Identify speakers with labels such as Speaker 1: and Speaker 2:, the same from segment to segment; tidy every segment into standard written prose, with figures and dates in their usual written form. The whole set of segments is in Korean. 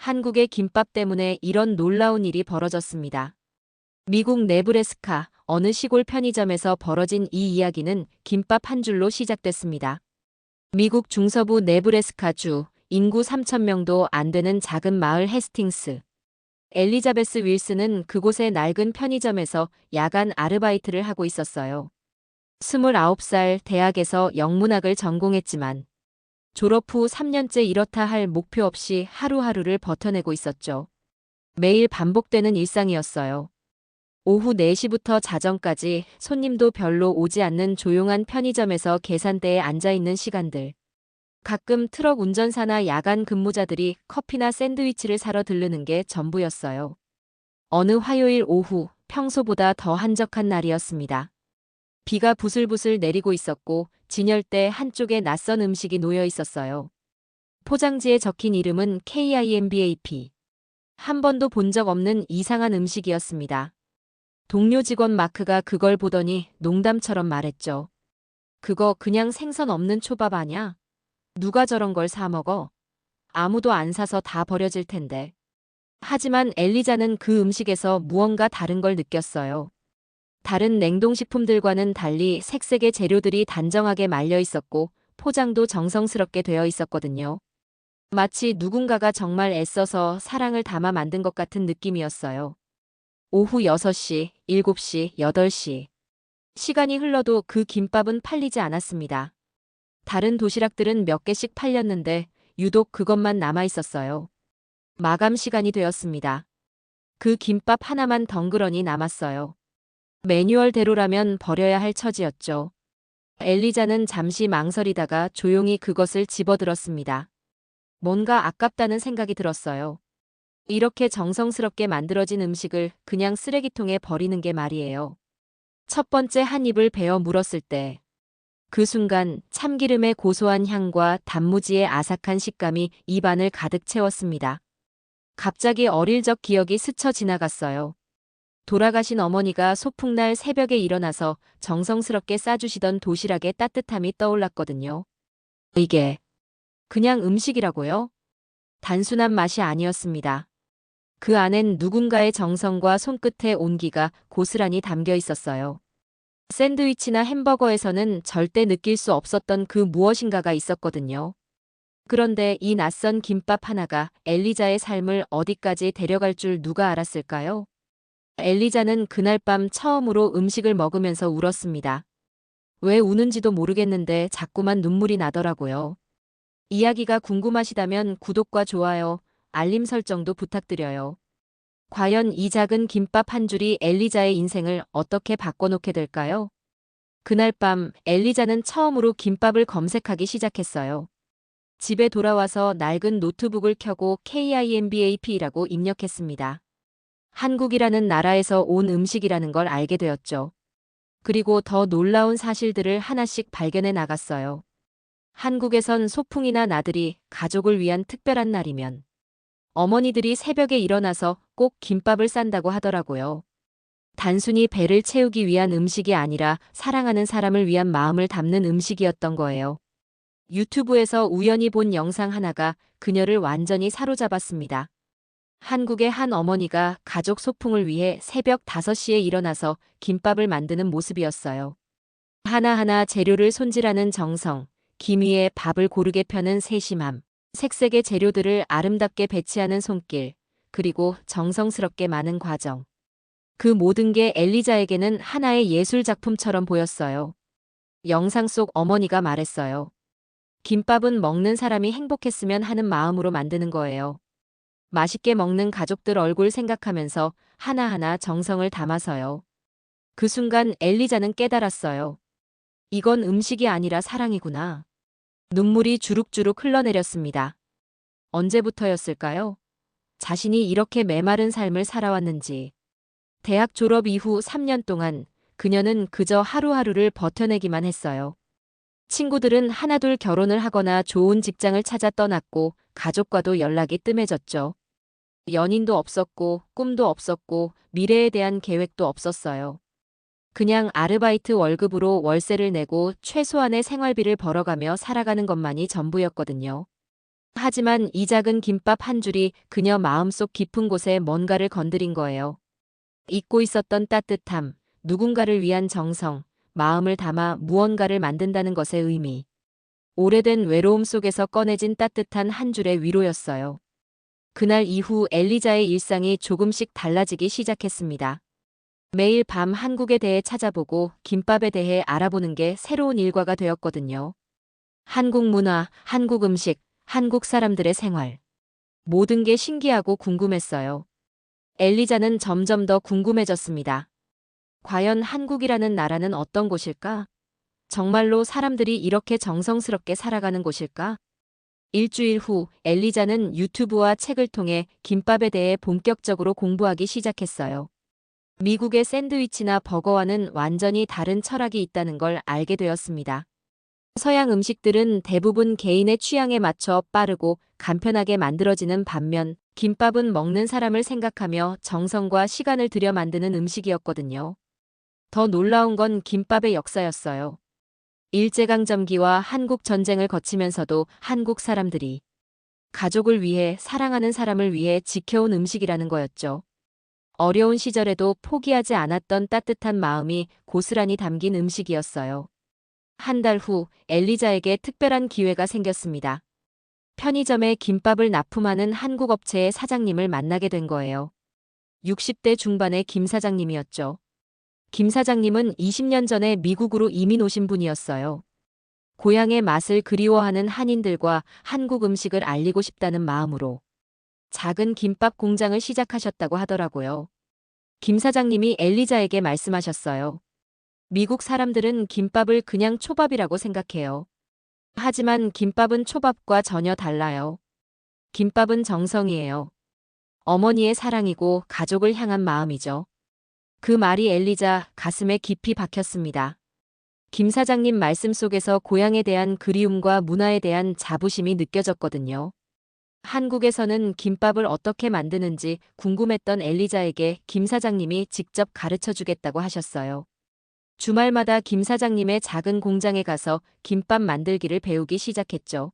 Speaker 1: 한국의 김밥 때문에 이런 놀라운 일이 벌어졌습니다. 미국 네브래스카 어느 시골 편의점에서 벌어진 이 이야기는 김밥 한 줄로 시작됐습니다. 미국 중서부 네브래스카주 인구 3,000명도 안 되는 작은 마을 헤스팅스. 엘리자베스 윌슨은 그곳의 낡은 편의점에서 야간 아르바이트를 하고 있었어요. 29살 대학에서 영문학을 전공했지만 졸업 후 3년째 이렇다 할 목표 없이 하루하루를 버텨내고 있었죠. 매일 반복되는 일상이었어요. 오후 4시부터 자정까지 손님도 별로 오지 않는 조용한 편의점에서 계산대에 앉아있는 시간들. 가끔 트럭 운전사나 야간 근무자들이 커피나 샌드위치를 사러 들르는 게 전부였어요. 어느 화요일 오후 평소보다 더 한적한 날이었습니다. 비가 부슬부슬 내리고 있었고 진열대 한쪽에 낯선 음식이 놓여 있었어요. 포장지에 적힌 이름은 KIMBAP. 한 번도 본 적 없는 이상한 음식이었습니다. 동료 직원 마크가 그걸 보더니 농담처럼 말했죠. 그거 그냥 생선 없는 초밥 아냐? 누가 저런 걸 사 먹어? 아무도 안 사서 다 버려질 텐데. 하지만 엘리자는 그 음식에서 무언가 다른 걸 느꼈어요. 다른 냉동식품들과는 달리 색색의 재료들이 단정하게 말려 있었고 포장도 정성스럽게 되어 있었거든요. 마치 누군가가 정말 애써서 사랑을 담아 만든 것 같은 느낌이었어요. 오후 6시, 7시, 8시. 시간이 흘러도 그 김밥은 팔리지 않았습니다. 다른 도시락들은 몇 개씩 팔렸는데 유독 그것만 남아 있었어요. 마감 시간이 되었습니다. 그 김밥 하나만 덩그러니 남았어요. 매뉴얼대로라면 버려야 할 처지였죠. 엘리자는 잠시 망설이다가 조용히 그것을 집어들었습니다. 뭔가 아깝다는 생각이 들었어요. 이렇게 정성스럽게 만들어진 음식을 그냥 쓰레기통에 버리는 게 말이에요. 첫 번째 한 입을 베어 물었을 때, 그 순간 참기름의 고소한 향과 단무지의 아삭한 식감이 입안을 가득 채웠습니다. 갑자기 어릴 적 기억이 스쳐 지나갔어요. 돌아가신 어머니가 소풍날 새벽에 일어나서 정성스럽게 싸주시던 도시락의 따뜻함이 떠올랐거든요. 이게 그냥 음식이라고요? 단순한 맛이 아니었습니다. 그 안엔 누군가의 정성과 손끝의 온기가 고스란히 담겨 있었어요. 샌드위치나 햄버거에서는 절대 느낄 수 없었던 그 무엇인가가 있었거든요. 그런데 이 낯선 김밥 하나가 엘리자의 삶을 어디까지 데려갈 줄 누가 알았을까요? 엘리자는 그날 밤 처음으로 음식을 먹으면서 울었습니다. 왜 우는지도 모르겠는데 자꾸만 눈물이 나더라고요. 이야기가 궁금하시다면 구독과 좋아요, 알림 설정도 부탁드려요. 과연 이 작은 김밥 한 줄이 엘리자의 인생을 어떻게 바꿔놓게 될까요? 그날 밤 엘리자는 처음으로 김밥을 검색하기 시작했어요. 집에 돌아와서 낡은 노트북을 켜고 KIMBAP라고 입력했습니다. 한국이라는 나라에서 온 음식이라는 걸 알게 되었죠. 그리고 더 놀라운 사실들을 하나씩 발견해 나갔어요. 한국에선 소풍이나 나들이, 가족을 위한 특별한 날이면 어머니들이 새벽에 일어나서 꼭 김밥을 싼다고 하더라고요. 단순히 배를 채우기 위한 음식이 아니라 사랑하는 사람을 위한 마음을 담는 음식이었던 거예요. 유튜브에서 우연히 본 영상 하나가 그녀를 완전히 사로잡았습니다. 한국의 한 어머니가 가족 소풍을 위해 새벽 5시에 일어나서 김밥을 만드는 모습이었어요. 하나하나 재료를 손질하는 정성, 김 위에 밥을 고르게 펴는 세심함, 색색의 재료들을 아름답게 배치하는 손길, 그리고 정성스럽게 마는 과정. 그 모든 게 엘리자에게는 하나의 예술 작품처럼 보였어요. 영상 속 어머니가 말했어요. 김밥은 먹는 사람이 행복했으면 하는 마음으로 만드는 거예요. 맛있게 먹는 가족들 얼굴 생각하면서 하나하나 정성을 담아서요. 그 순간 엘리자는 깨달았어요. 이건 음식이 아니라 사랑이구나. 눈물이 주룩주룩 흘러내렸습니다. 언제부터였을까요? 자신이 이렇게 메마른 삶을 살아왔는지. 대학 졸업 이후 3년 동안 그녀는 그저 하루하루를 버텨내기만 했어요. 친구들은 하나둘 결혼을 하거나 좋은 직장을 찾아 떠났고 가족과도 연락이 뜸해졌죠. 연인도 없었고 꿈도 없었고 미래에 대한 계획도 없었어요. 그냥 아르바이트 월급으로 월세를 내고 최소한의 생활비를 벌어가며 살아가는 것만이 전부였거든요. 하지만 이 작은 김밥 한 줄이 그녀 마음속 깊은 곳에 뭔가를 건드린 거예요. 잊고 있었던 따뜻함, 누군가를 위한 정성, 마음을 담아 무언가를 만든다는 것의 의미. 오래된 외로움 속에서 꺼내진 따뜻한 한 줄의 위로였어요. 그날 이후 엘리자의 일상이 조금씩 달라지기 시작했습니다. 매일 밤 한국에 대해 찾아보고 김밥에 대해 알아보는 게 새로운 일과가 되었거든요. 한국 문화, 한국 음식, 한국 사람들의 생활. 모든 게 신기하고 궁금했어요. 엘리자는 점점 더 궁금해졌습니다. 과연 한국이라는 나라는 어떤 곳일까? 정말로 사람들이 이렇게 정성스럽게 살아가는 곳일까? 일주일 후 엘리자는 유튜브와 책을 통해 김밥에 대해 본격적으로 공부하기 시작했어요. 미국의 샌드위치나 버거와는 완전히 다른 철학이 있다는 걸 알게 되었습니다. 서양 음식들은 대부분 개인의 취향에 맞춰 빠르고 간편하게 만들어지는 반면 김밥은 먹는 사람을 생각하며 정성과 시간을 들여 만드는 음식이었거든요. 더 놀라운 건 김밥의 역사였어요. 일제강점기와 한국 전쟁을 거치면서도 한국 사람들이 가족을 위해 사랑하는 사람을 위해 지켜온 음식이라는 거였죠. 어려운 시절에도 포기하지 않았던 따뜻한 마음이 고스란히 담긴 음식이었어요. 한 달 후 엘리자에게 특별한 기회가 생겼습니다. 편의점에 김밥을 납품하는 한국 업체의 사장님을 만나게 된 거예요. 60대 중반의 김 사장님이었죠. 김 사장님은 20년 전에 미국으로 이민 오신 분이었어요. 고향의 맛을 그리워하는 한인들과 한국 음식을 알리고 싶다는 마음으로 작은 김밥 공장을 시작하셨다고 하더라고요. 김 사장님이 엘리자에게 말씀하셨어요. 미국 사람들은 김밥을 그냥 초밥이라고 생각해요. 하지만 김밥은 초밥과 전혀 달라요. 김밥은 정성이에요. 어머니의 사랑이고 가족을 향한 마음이죠. 그 말이 엘리자 가슴에 깊이 박혔습니다. 김 사장님 말씀 속에서 고향에 대한 그리움과 문화에 대한 자부심이 느껴졌거든요. 한국에서는 김밥을 어떻게 만드는지 궁금했던 엘리자에게 김 사장님이 직접 가르쳐 주겠다고 하셨어요. 주말마다 김 사장님의 작은 공장에 가서 김밥 만들기를 배우기 시작했죠.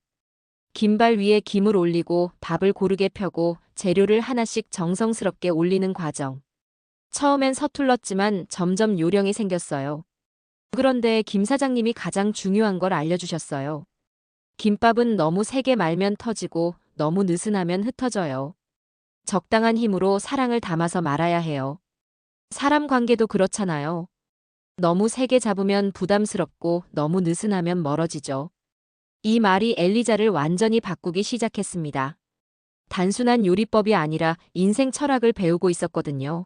Speaker 1: 김발 위에 김을 올리고 밥을 고르게 펴고 재료를 하나씩 정성스럽게 올리는 과정. 처음엔 서툴렀지만 점점 요령이 생겼어요. 그런데 김 사장님이 가장 중요한 걸 알려주셨어요. 김밥은 너무 세게 말면 터지고 너무 느슨하면 흩어져요. 적당한 힘으로 사랑을 담아서 말아야 해요. 사람 관계도 그렇잖아요. 너무 세게 잡으면 부담스럽고 너무 느슨하면 멀어지죠. 이 말이 엘리자를 완전히 바꾸기 시작했습니다. 단순한 요리법이 아니라 인생 철학을 배우고 있었거든요.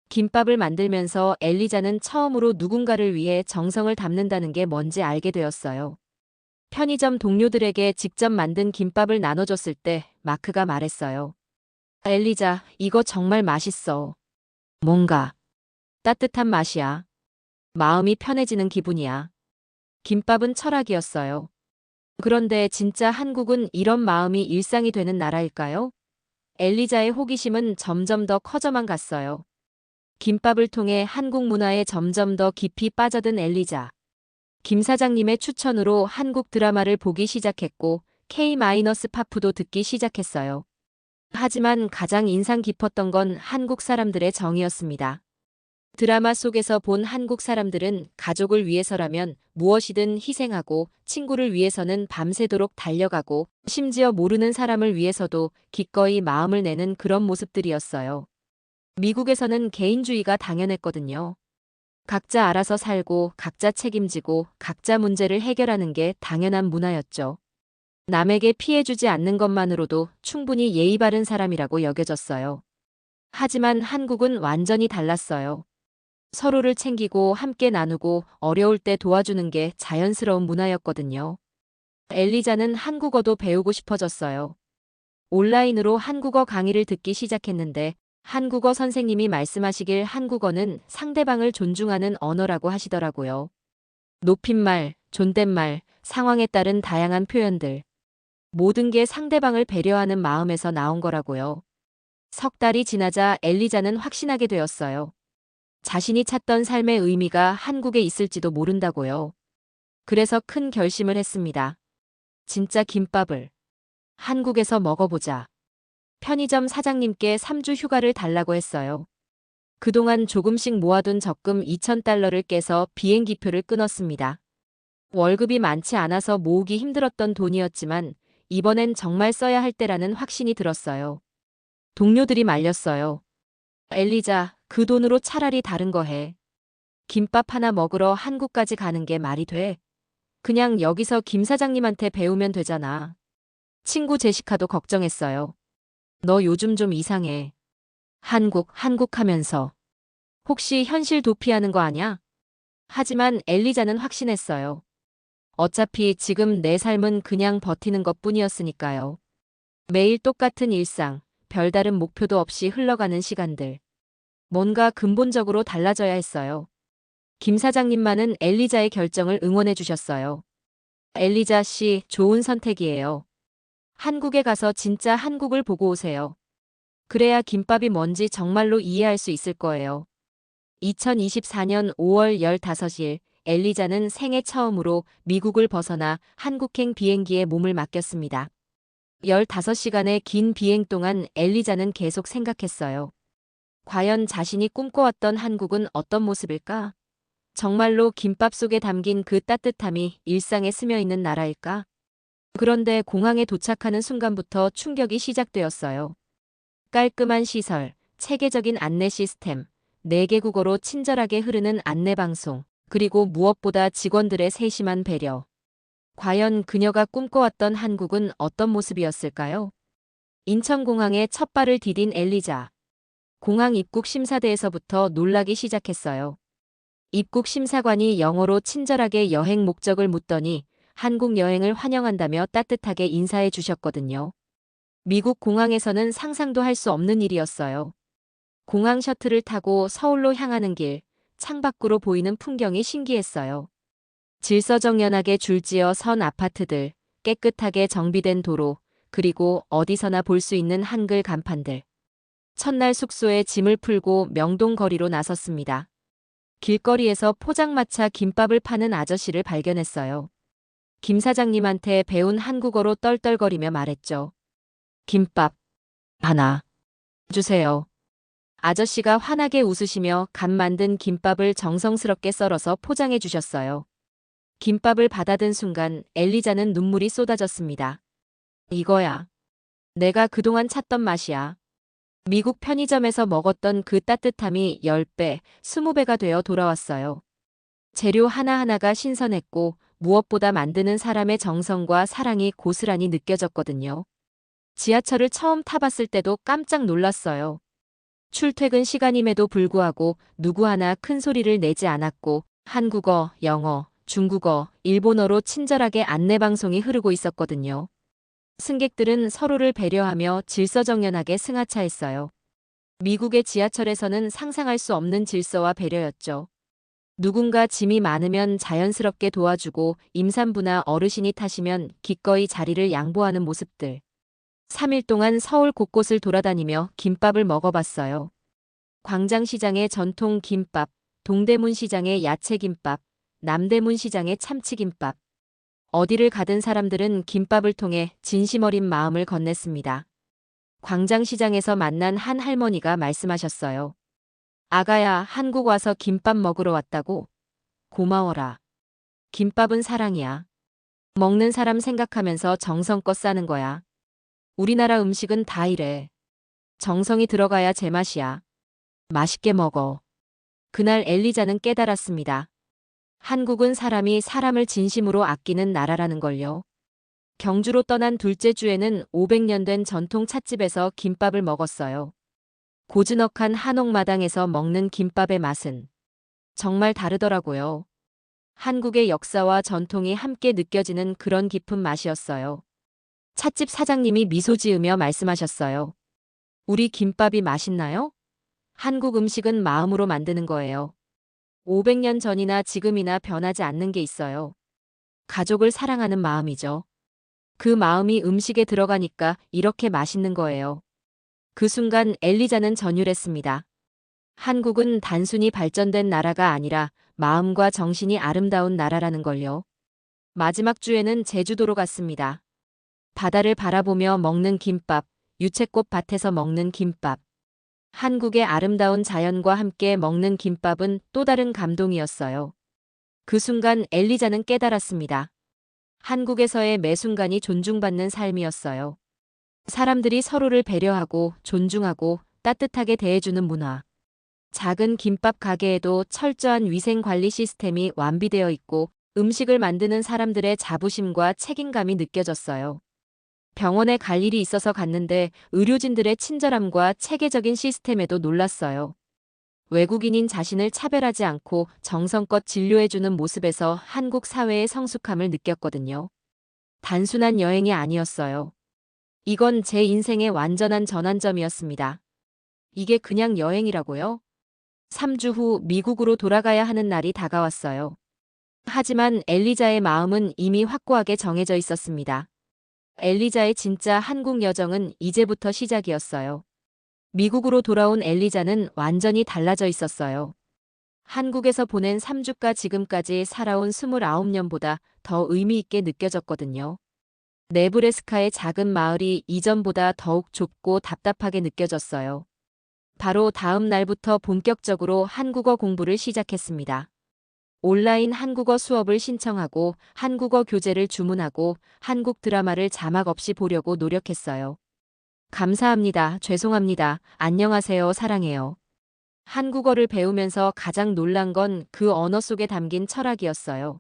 Speaker 1: 김밥을 만들면서 엘리자는 처음으로 누군가를 위해 정성을 담는다는 게 뭔지 알게 되었어요. 편의점 동료들에게 직접 만든 김밥을 나눠줬을 때 마크가 말했어요. 엘리자, 이거 정말 맛있어. 뭔가 따뜻한 맛이야. 마음이 편해지는 기분이야. 김밥은 철학이었어요. 그런데 진짜 한국은 이런 마음이 일상이 되는 나라일까요? 엘리자의 호기심은 점점 더 커져만 갔어요. 김밥을 통해 한국 문화에 점점 더 깊이 빠져든 엘리자. 김 사장님의 추천으로 한국 드라마를 보기 시작했고 K-파프도 듣기 시작했어요. 하지만 가장 인상 깊었던 건 한국 사람들의 정이었습니다. 드라마 속에서 본 한국 사람들은 가족을 위해서라면 무엇이든 희생하고 친구를 위해서는 밤새도록 달려가고 심지어 모르는 사람을 위해서도 기꺼이 마음을 내는 그런 모습들이었어요. 미국에서는 개인주의가 당연했거든요. 각자 알아서 살고 각자 책임지고 각자 문제를 해결하는 게 당연한 문화였죠. 남에게 피해 주지 않는 것만으로도 충분히 예의 바른 사람이라고 여겨졌어요. 하지만 한국은 완전히 달랐어요. 서로를 챙기고 함께 나누고 어려울 때 도와주는 게 자연스러운 문화였거든요. 엘리자는 한국어도 배우고 싶어졌어요. 온라인으로 한국어 강의를 듣기 시작했는데 한국어 선생님이 말씀하시길 한국어는 상대방을 존중하는 언어라고 하시더라고요. 높임말, 존댓말, 상황에 따른 다양한 표현들. 모든 게 상대방을 배려하는 마음에서 나온 거라고요. 석 달이 지나자 엘리자는 확신하게 되었어요. 자신이 찾던 삶의 의미가 한국에 있을지도 모른다고요. 그래서 큰 결심을 했습니다. 진짜 김밥을 한국에서 먹어보자. 편의점 사장님께 3주 휴가를 달라고 했어요. 그동안 조금씩 모아둔 적금 2,000달러를 깨서 비행기표를 끊었습니다. 월급이 많지 않아서 모으기 힘들었던 돈이었지만 이번엔 정말 써야 할 때라는 확신이 들었어요. 동료들이 말렸어요. 엘리자, 그 돈으로 차라리 다른 거 해. 김밥 하나 먹으러 한국까지 가는 게 말이 돼? 그냥 여기서 김 사장님한테 배우면 되잖아. 친구 제시카도 걱정했어요. 너 요즘 좀 이상해. 한국 하면서. 혹시 현실 도피하는 거 아냐? 하지만 엘리자는 확신했어요. 어차피 지금 내 삶은 그냥 버티는 것뿐이었으니까요. 매일 똑같은 일상, 별다른 목표도 없이 흘러가는 시간들. 뭔가 근본적으로 달라져야 했어요. 김 사장님만은 엘리자의 결정을 응원해 주셨어요. 엘리자 씨, 좋은 선택이에요. 한국에 가서 진짜 한국을 보고 오세요. 그래야 김밥이 뭔지 정말로 이해할 수 있을 거예요. 2024년 5월 15일 엘리자는 생애 처음으로 미국을 벗어나 한국행 비행기에 몸을 맡겼습니다. 15시간의 긴 비행 동안 엘리자는 계속 생각했어요. 과연 자신이 꿈꿔왔던 한국은 어떤 모습일까? 정말로 김밥 속에 담긴 그 따뜻함이 일상에 스며 있는 나라일까? 그런데 공항에 도착하는 순간부터 충격이 시작되었어요. 깔끔한 시설, 체계적인 안내 시스템, 4개 국어로 친절하게 흐르는 안내 방송, 그리고 무엇보다 직원들의 세심한 배려. 과연 그녀가 꿈꿔왔던 한국은 어떤 모습이었을까요? 인천공항에 첫 발을 디딘 엘리자. 공항 입국 심사대에서부터 놀라기 시작했어요. 입국 심사관이 영어로 친절하게 여행 목적을 묻더니 한국 여행을 환영한다며 따뜻하게 인사해 주셨거든요. 미국 공항에서는 상상도 할 수 없는 일이었어요. 공항 셔틀을 타고 서울로 향하는 길, 창밖으로 보이는 풍경이 신기했어요. 질서정연하게 줄지어 선 아파트들, 깨끗하게 정비된 도로, 그리고 어디서나 볼 수 있는 한글 간판들. 첫날 숙소에 짐을 풀고 명동거리로 나섰습니다. 길거리에서 포장마차 김밥을 파는 아저씨를 발견했어요. 김 사장님한테 배운 한국어로 떨떨거리며 말했죠. 김밥 하나 주세요. 아저씨가 환하게 웃으시며 갓 만든 김밥을 정성스럽게 썰어서 포장해 주셨어요. 김밥을 받아든 순간 엘리자는 눈물이 쏟아졌습니다. 이거야. 내가 그동안 찾던 맛이야. 미국 편의점에서 먹었던 그 따뜻함이 10배, 20배가 되어 돌아왔어요. 재료 하나하나가 신선했고 무엇보다 만드는 사람의 정성과 사랑이 고스란히 느껴졌거든요. 지하철을 처음 타봤을 때도 깜짝 놀랐어요. 출퇴근 시간임에도 불구하고 누구 하나 큰 소리를 내지 않았고 한국어, 영어, 중국어, 일본어로 친절하게 안내방송이 흐르고 있었거든요. 승객들은 서로를 배려하며 질서정연하게 승하차했어요. 미국의 지하철에서는 상상할 수 없는 질서와 배려였죠. 누군가 짐이 많으면 자연스럽게 도와주고 임산부나 어르신이 타시면 기꺼이 자리를 양보하는 모습들. 3일 동안 서울 곳곳을 돌아다니며 김밥을 먹어봤어요. 광장시장의 전통 김밥, 동대문 시장의 야채김밥, 남대문 시장의 참치김밥. 어디를 가든 사람들은 김밥을 통해 진심 어린 마음을 건넸습니다. 광장시장에서 만난 한 할머니가 말씀하셨어요. 아가야, 한국 와서 김밥 먹으러 왔다고? 고마워라. 김밥은 사랑이야. 먹는 사람 생각하면서 정성껏 싸는 거야. 우리나라 음식은 다 이래. 정성이 들어가야 제맛이야. 맛있게 먹어. 그날 엘리자는 깨달았습니다. 한국은 사람이 사람을 진심으로 아끼는 나라라는 걸요. 경주로 떠난 둘째 주에는 500년 된 전통 찻집에서 김밥을 먹었어요. 고즈넉한 한옥마당에서 먹는 김밥의 맛은 정말 다르더라고요. 한국의 역사와 전통이 함께 느껴지는 그런 깊은 맛이었어요. 찻집 사장님이 미소 지으며 말씀하셨어요. 우리 김밥이 맛있나요? 한국 음식은 마음으로 만드는 거예요. 500년 전이나 지금이나 변하지 않는 게 있어요. 가족을 사랑하는 마음이죠. 그 마음이 음식에 들어가니까 이렇게 맛있는 거예요. 그 순간 엘리자는 전율했습니다. 한국은 단순히 발전된 나라가 아니라 마음과 정신이 아름다운 나라라는 걸요. 마지막 주에는 제주도로 갔습니다. 바다를 바라보며 먹는 김밥, 유채꽃 밭에서 먹는 김밥. 한국의 아름다운 자연과 함께 먹는 김밥은 또 다른 감동이었어요. 그 순간 엘리자는 깨달았습니다. 한국에서의 매 순간이 존중받는 삶이었어요. 사람들이 서로를 배려하고 존중하고 따뜻하게 대해주는 문화. 작은 김밥 가게에도 철저한 위생 관리 시스템이 완비되어 있고 음식을 만드는 사람들의 자부심과 책임감이 느껴졌어요. 병원에 갈 일이 있어서 갔는데 의료진들의 친절함과 체계적인 시스템에도 놀랐어요. 외국인인 자신을 차별하지 않고 정성껏 진료해주는 모습에서 한국 사회의 성숙함을 느꼈거든요. 단순한 여행이 아니었어요. 이건 제 인생의 완전한 전환점이었습니다. 이게 그냥 여행이라고요? 3주 후 미국으로 돌아가야 하는 날이 다가왔어요. 하지만 엘리자의 마음은 이미 확고하게 정해져 있었습니다. 엘리자의 진짜 한국 여정은 이제부터 시작이었어요. 미국으로 돌아온 엘리자는 완전히 달라져 있었어요. 한국에서 보낸 3주가 지금까지 살아온 29년보다 더 의미 있게 느껴졌거든요. 네브래스카의 작은 마을이 이전보다 더욱 좁고 답답하게 느껴졌어요. 바로 다음 날부터 본격적으로 한국어 공부를 시작했습니다. 온라인 한국어 수업을 신청하고 한국어 교재를 주문하고 한국 드라마를 자막 없이 보려고 노력했어요. 감사합니다. 죄송합니다. 안녕하세요. 사랑해요. 한국어를 배우면서 가장 놀란 건 그 언어 속에 담긴 철학이었어요.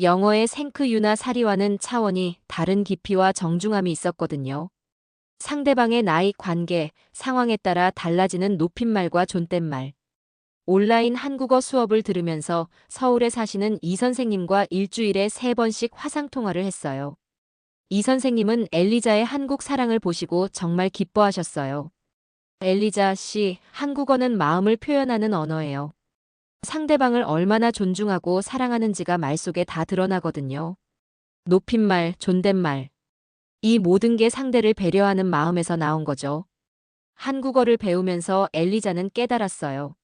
Speaker 1: 영어의 생크유나 사리와는 차원이 다른 깊이와 정중함이 있었거든요. 상대방의 나이, 관계, 상황에 따라 달라지는 높임말과 존댓말. 온라인 한국어 수업을 들으면서 서울에 사시는 이 선생님과 일주일에 3번씩 화상통화를 했어요. 이 선생님은 엘리자의 한국 사랑을 보시고 정말 기뻐하셨어요. 엘리자 씨, 한국어는 마음을 표현하는 언어예요. 상대방을 얼마나 존중하고 사랑하는지가 말 속에 다 드러나거든요. 높임말, 존댓말. 이 모든 게 상대를 배려하는 마음에서 나온 거죠. 한국어를 배우면서 엘리자는 깨달았어요.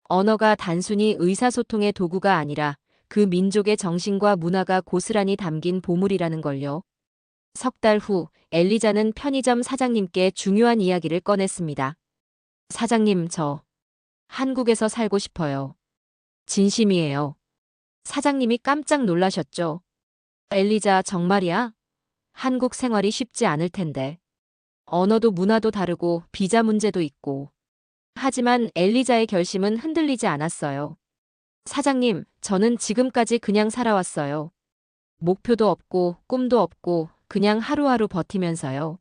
Speaker 1: 언어가 단순히 의사소통의 도구가 아니라 그 민족의 정신과 문화가 고스란히 담긴 보물이라는 걸요. 석 달 후 엘리자는 편의점 사장님께 중요한 이야기를 꺼냈습니다. 사장님, 저 한국에서 살고 싶어요. 진심이에요. 사장님이 깜짝 놀라셨죠. 엘리자, 정말이야? 한국 생활이 쉽지 않을 텐데. 언어도 문화도 다르고 비자 문제도 있고. 하지만 엘리자의 결심은 흔들리지 않았어요. 사장님, 저는 지금까지 그냥 살아왔어요. 목표도 없고 꿈도 없고 그냥 하루하루 버티면서요.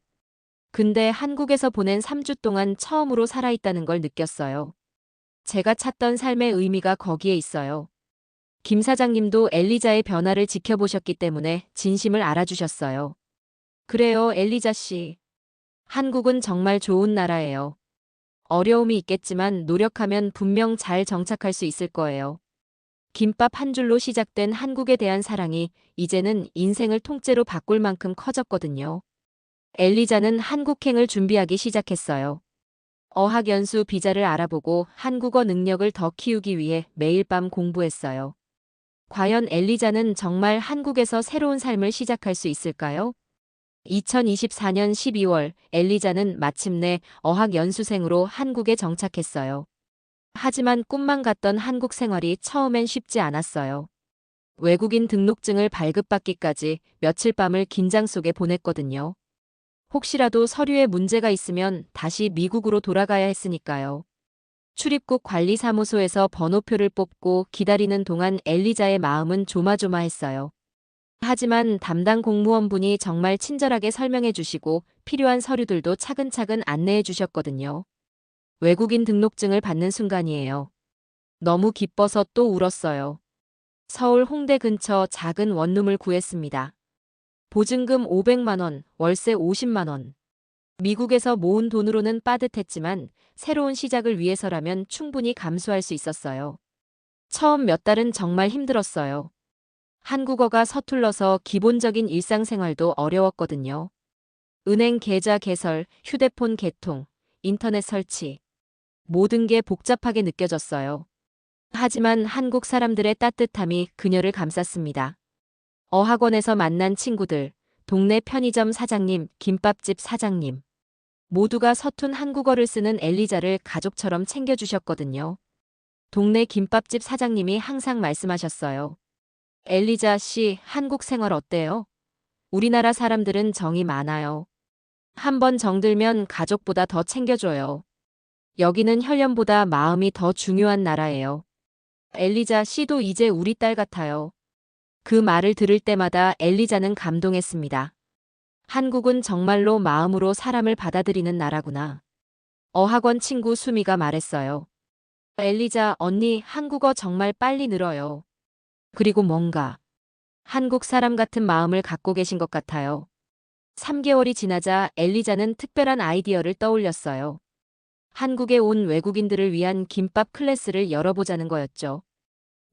Speaker 1: 근데 한국에서 보낸 3주 동안 처음으로 살아있다는 걸 느꼈어요. 제가 찾던 삶의 의미가 거기에 있어요. 김 사장님도 엘리자의 변화를 지켜보셨기 때문에 진심을 알아주셨어요. 그래요, 엘리자 씨. 한국은 정말 좋은 나라예요. 어려움이 있겠지만 노력하면 분명 잘 정착할 수 있을 거예요. 김밥 한 줄로 시작된 한국에 대한 사랑이 이제는 인생을 통째로 바꿀 만큼 커졌거든요. 엘리자는 한국행을 준비하기 시작했어요. 어학연수 비자를 알아보고 한국어 능력을 더 키우기 위해 매일 밤 공부했어요. 과연 엘리자는 정말 한국에서 새로운 삶을 시작할 수 있을까요? 2024년 12월 엘리자는 마침내 어학연수생으로 한국에 정착했어요. 하지만 꿈만 같던 한국 생활이 처음엔 쉽지 않았어요. 외국인 등록증을 발급받기까지 며칠 밤을 긴장 속에 보냈거든요. 혹시라도 서류에 문제가 있으면 다시 미국으로 돌아가야 했으니까요. 출입국 관리사무소에서 번호표를 뽑고 기다리는 동안 엘리자의 마음은 조마조마했어요. 하지만 담당 공무원분이 정말 친절하게 설명해 주시고 필요한 서류들도 차근차근 안내해 주셨거든요. 외국인 등록증을 받는 순간이에요. 너무 기뻐서 또 울었어요. 서울 홍대 근처 작은 원룸을 구했습니다. 보증금 500만 원, 월세 50만 원. 미국에서 모은 돈으로는 빠듯했지만 새로운 시작을 위해서라면 충분히 감수할 수 있었어요. 처음 몇 달은 정말 힘들었어요. 한국어가 서툴러서 기본적인 일상생활도 어려웠거든요. 은행 계좌 개설, 휴대폰 개통, 인터넷 설치. 모든 게 복잡하게 느껴졌어요. 하지만 한국 사람들의 따뜻함이 그녀를 감쌌습니다. 어학원에서 만난 친구들, 동네 편의점 사장님, 김밥집 사장님. 모두가 서툰 한국어를 쓰는 엘리자를 가족처럼 챙겨주셨거든요. 동네 김밥집 사장님이 항상 말씀하셨어요. 엘리자 씨, 한국 생활 어때요? 우리나라 사람들은 정이 많아요. 한 번 정들면 가족보다 더 챙겨줘요. 여기는 혈연보다 마음이 더 중요한 나라예요. 엘리자 씨도 이제 우리 딸 같아요. 그 말을 들을 때마다 엘리자는 감동했습니다. 한국은 정말로 마음으로 사람을 받아들이는 나라구나. 어학원 친구 수미가 말했어요. 엘리자 언니 한국어 정말 빨리 늘어요. 그리고 뭔가 한국 사람 같은 마음을 갖고 계신 것 같아요. 3개월이 지나자 엘리자는 특별한 아이디어를 떠올렸어요. 한국에 온 외국인들을 위한 김밥 클래스를 열어보자는 거였죠.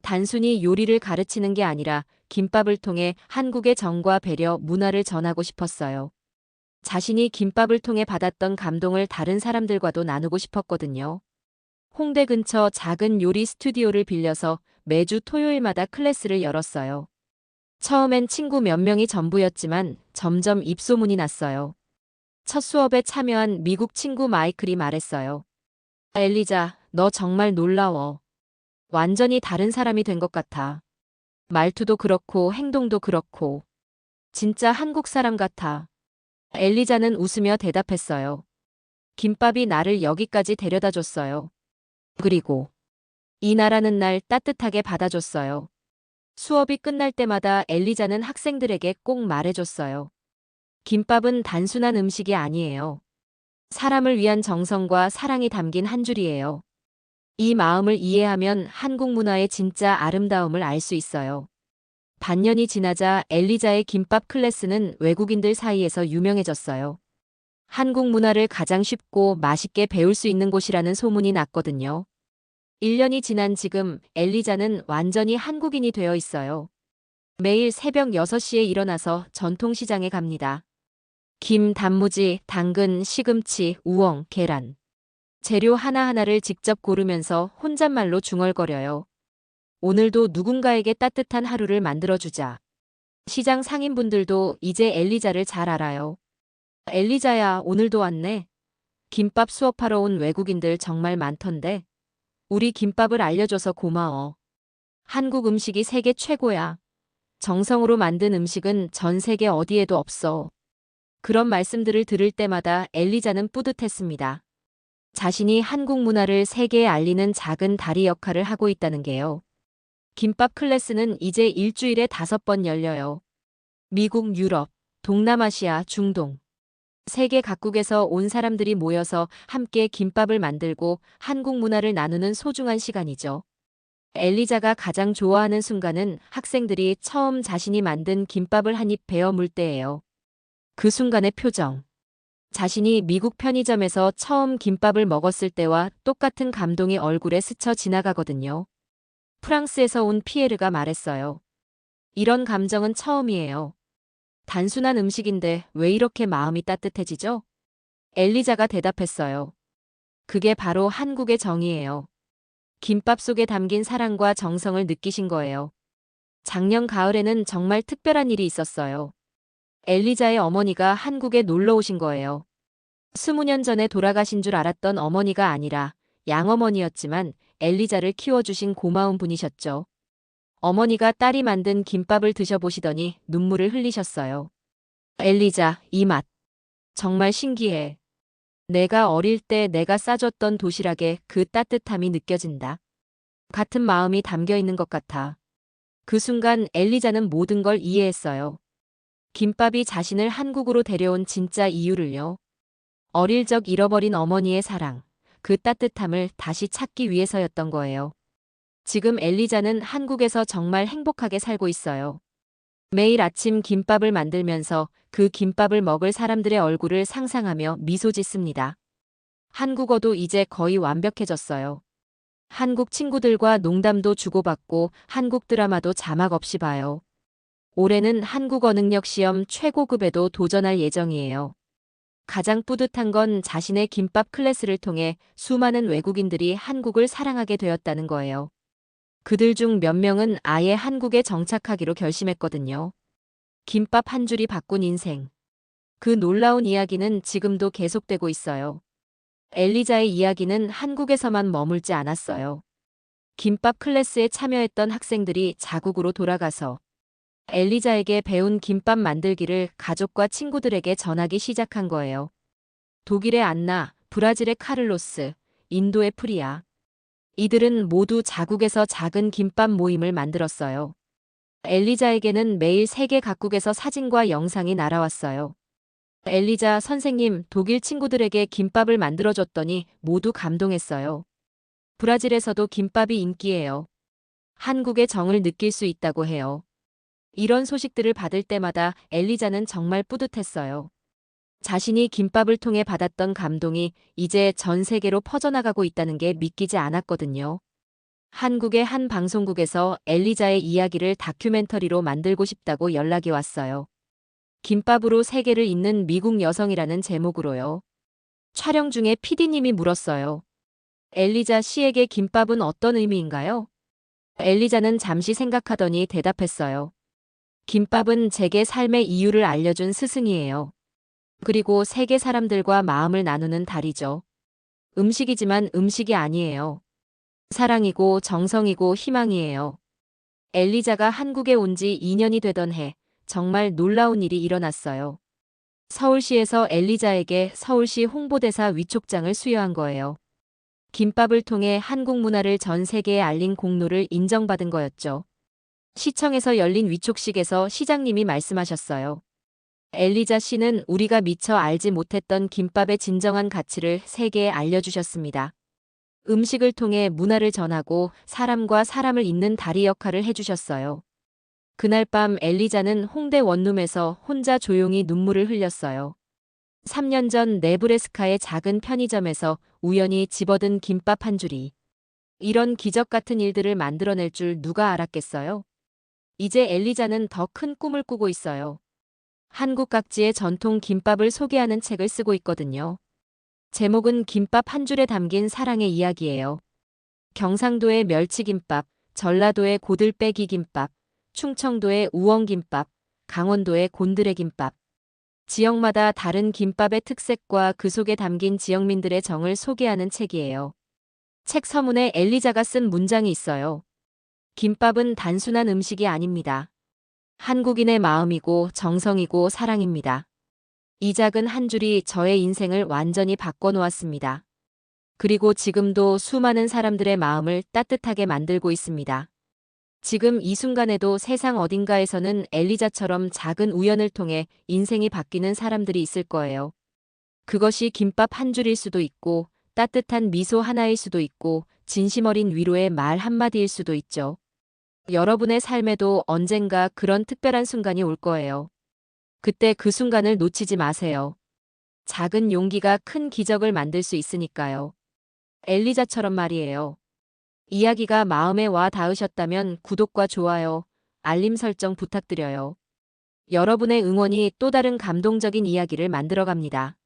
Speaker 1: 단순히 요리를 가르치는 게 아니라 김밥을 통해 한국의 정과 배려, 문화를 전하고 싶었어요. 자신이 김밥을 통해 받았던 감동을 다른 사람들과도 나누고 싶었거든요. 홍대 근처 작은 요리 스튜디오를 빌려서 매주 토요일마다 클래스를 열었어요. 처음엔 친구 몇 명이 전부였지만 점점 입소문이 났어요. 첫 수업에 참여한 미국 친구 마이클이 말했어요. 엘리자, 너 정말 놀라워. 완전히 다른 사람이 된 것 같아. 말투도 그렇고 행동도 그렇고. 진짜 한국 사람 같아. 엘리자는 웃으며 대답했어요. 김밥이 나를 여기까지 데려다 줬어요. 그리고 이 나라는 날 따뜻하게 받아줬어요. 수업이 끝날 때마다 엘리자는 학생들에게 꼭 말해줬어요. 김밥은 단순한 음식이 아니에요. 사람을 위한 정성과 사랑이 담긴 한 줄이에요. 이 마음을 이해하면 한국 문화의 진짜 아름다움을 알 수 있어요. 반년이 지나자 엘리자의 김밥 클래스는 외국인들 사이에서 유명해졌어요. 한국 문화를 가장 쉽고 맛있게 배울 수 있는 곳이라는 소문이 났거든요. 1년이 지난 지금 엘리자는 완전히 한국인이 되어 있어요. 매일 새벽 6시에 일어나서 전통시장에 갑니다. 김, 단무지, 당근, 시금치, 우엉, 계란. 재료 하나하나를 직접 고르면서 혼잣말로 중얼거려요. 오늘도 누군가에게 따뜻한 하루를 만들어주자. 시장 상인분들도 이제 엘리자를 잘 알아요. 엘리자야, 오늘도 왔네. 김밥 수업하러 온 외국인들 정말 많던데. 우리 김밥을 알려줘서 고마워. 한국 음식이 세계 최고야. 정성으로 만든 음식은 전 세계 어디에도 없어. 그런 말씀들을 들을 때마다 엘리자는 뿌듯했습니다. 자신이 한국 문화를 세계에 알리는 작은 다리 역할을 하고 있다는 게요. 김밥 클래스는 이제 일주일에 5번 열려요. 미국, 유럽, 동남아시아, 중동. 세계 각국에서 온 사람들이 모여서 함께 김밥을 만들고 한국 문화를 나누는 소중한 시간이죠. 엘리자가 가장 좋아하는 순간은 학생들이 처음 자신이 만든 김밥을 한 입 베어 물 때예요. 그 순간의 표정. 자신이 미국 편의점에서 처음 김밥을 먹었을 때와 똑같은 감동이 얼굴에 스쳐 지나가거든요. 프랑스에서 온 피에르가 말했어요. 이런 감정은 처음이에요. 단순한 음식인데 왜 이렇게 마음이 따뜻해지죠? 엘리자가 대답했어요. 그게 바로 한국의 정이에요. 김밥 속에 담긴 사랑과 정성을 느끼신 거예요. 작년 가을에는 정말 특별한 일이 있었어요. 엘리자의 어머니가 한국에 놀러 오신 거예요. 20년 전에 돌아가신 줄 알았던 어머니가 아니라 양어머니였지만 엘리자를 키워주신 고마운 분이셨죠. 어머니가 딸이 만든 김밥을 드셔보시더니 눈물을 흘리셨어요. 엘리자, 이 맛. 정말 신기해. 내가 어릴 때 내가 싸줬던 도시락에 그 따뜻함이 느껴진다. 같은 마음이 담겨 있는 것 같아. 그 순간 엘리자는 모든 걸 이해했어요. 김밥이 자신을 한국으로 데려온 진짜 이유를요. 어릴 적 잃어버린 어머니의 사랑, 그 따뜻함을 다시 찾기 위해서였던 거예요. 지금 엘리자는 한국에서 정말 행복하게 살고 있어요. 매일 아침 김밥을 만들면서 그 김밥을 먹을 사람들의 얼굴을 상상하며 미소 짓습니다. 한국어도 이제 거의 완벽해졌어요. 한국 친구들과 농담도 주고받고 한국 드라마도 자막 없이 봐요. 올해는 한국어 능력 시험 최고급에도 도전할 예정이에요. 가장 뿌듯한 건 자신의 김밥 클래스를 통해 수많은 외국인들이 한국을 사랑하게 되었다는 거예요. 그들 중 몇 명은 아예 한국에 정착하기로 결심했거든요. 김밥 한 줄이 바꾼 인생. 그 놀라운 이야기는 지금도 계속되고 있어요. 엘리자의 이야기는 한국에서만 머물지 않았어요. 김밥 클래스에 참여했던 학생들이 자국으로 돌아가서 엘리자에게 배운 김밥 만들기를 가족과 친구들에게 전하기 시작한 거예요. 독일의 안나, 브라질의 카를로스, 인도의 프리아. 이들은 모두 자국에서 작은 김밥 모임을 만들었어요. 엘리자에게는 매일 세계 각국에서 사진과 영상이 날아왔어요. 엘리자 선생님, 독일 친구들에게 김밥을 만들어줬더니 모두 감동했어요. 브라질에서도 김밥이 인기예요. 한국의 정을 느낄 수 있다고 해요. 이런 소식들을 받을 때마다 엘리자는 정말 뿌듯했어요. 자신이 김밥을 통해 받았던 감동이 이제 전 세계로 퍼져나가고 있다는 게 믿기지 않았거든요. 한국의 한 방송국에서 엘리자의 이야기를 다큐멘터리로 만들고 싶다고 연락이 왔어요. 김밥으로 세계를 잇는 미국 여성이라는 제목으로요. 촬영 중에 PD님이 물었어요. 엘리자 씨에게 김밥은 어떤 의미인가요? 엘리자는 잠시 생각하더니 대답했어요. 김밥은 제게 삶의 이유를 알려준 스승이에요. 그리고 세계 사람들과 마음을 나누는 달이죠. 음식이지만 음식이 아니에요. 사랑이고 정성이고 희망이에요. 엘리자가 한국에 온 지 2년이 되던 해, 정말 놀라운 일이 일어났어요. 서울시에서 엘리자에게 서울시 홍보대사 위촉장을 수여한 거예요. 김밥을 통해 한국 문화를 전 세계에 알린 공로를 인정받은 거였죠. 시청에서 열린 위촉식에서 시장님이 말씀하셨어요. 엘리자 씨는 우리가 미처 알지 못했던 김밥의 진정한 가치를 세계에 알려주셨습니다. 음식을 통해 문화를 전하고 사람과 사람을 잇는 다리 역할을 해주셨어요. 그날 밤 엘리자는 홍대 원룸에서 혼자 조용히 눈물을 흘렸어요. 3년 전 네브래스카의 작은 편의점에서 우연히 집어든 김밥 한 줄이 이런 기적 같은 일들을 만들어낼 줄 누가 알았겠어요? 이제 엘리자는 더 큰 꿈을 꾸고 있어요. 한국 각지의 전통 김밥을 소개하는 책을 쓰고 있거든요. 제목은 김밥 한 줄에 담긴 사랑의 이야기예요. 경상도의 멸치김밥, 전라도의 고들빼기 김밥, 충청도의 우엉김밥, 강원도의 곤드레김밥. 지역마다 다른 김밥의 특색과 그 속에 담긴 지역민들의 정을 소개하는 책이에요. 책 서문에 엘리자가 쓴 문장이 있어요. 김밥은 단순한 음식이 아닙니다. 한국인의 마음이고 정성이고 사랑입니다. 이 작은 한 줄이 저의 인생을 완전히 바꿔놓았습니다. 그리고 지금도 수많은 사람들의 마음을 따뜻하게 만들고 있습니다. 지금 이 순간에도 세상 어딘가에서는 엘리자처럼 작은 우연을 통해 인생이 바뀌는 사람들이 있을 거예요. 그것이 김밥 한 줄일 수도 있고, 따뜻한 미소 하나일 수도 있고, 진심 어린 위로의 말 한마디일 수도 있죠. 여러분의 삶에도 언젠가 그런 특별한 순간이 올 거예요. 그때 그 순간을 놓치지 마세요. 작은 용기가 큰 기적을 만들 수 있으니까요. 엘리자처럼 말이에요. 이야기가 마음에 와 닿으셨다면 구독과 좋아요, 알림 설정 부탁드려요. 여러분의 응원이 또 다른 감동적인 이야기를 만들어갑니다.